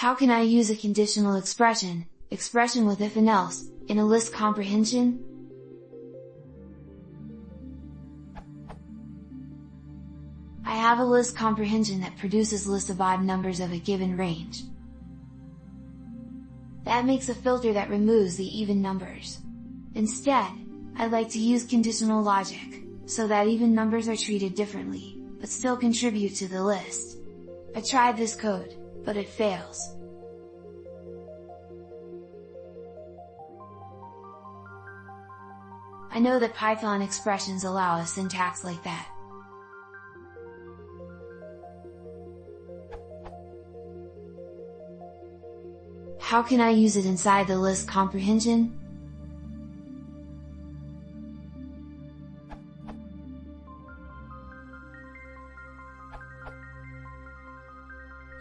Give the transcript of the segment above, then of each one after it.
How can I use a conditional expression with if and else, in a list comprehension? I have a list comprehension that produces lists of odd numbers of a given range. That makes a filter that removes the even numbers. Instead, I like to use conditional logic, so that even numbers are treated differently, but still contribute to the list. I tried this code, but it fails. I know that Python expressions allow a syntax like that. How can I use it inside the list comprehension?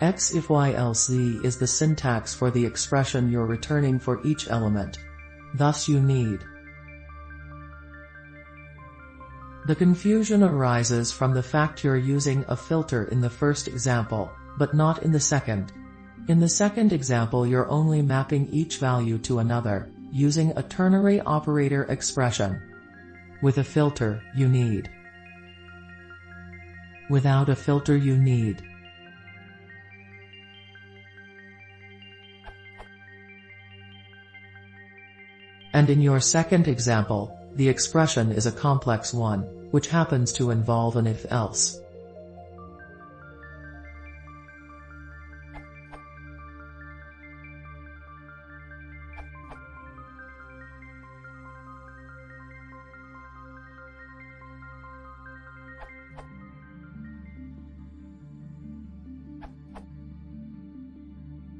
X if Y else Z is the syntax for the expression you're returning for each element. Thus you need. The confusion arises from the fact you're using a filter in the first example, but not in the second. In the second example you're only mapping each value to another, using a ternary operator expression. With a filter, you need. Without a filter you need. And in your second example, the expression is a complex one, which happens to involve an if-else.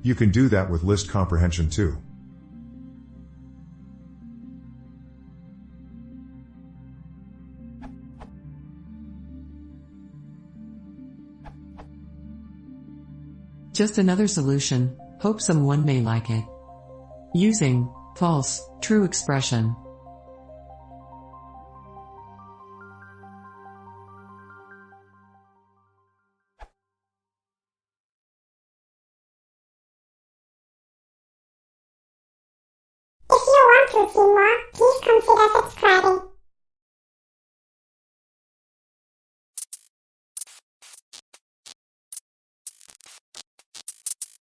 You can do that with list comprehension too. Just another solution, hope someone may like it. Using false, true expression. If you want to see more, please consider subscribing.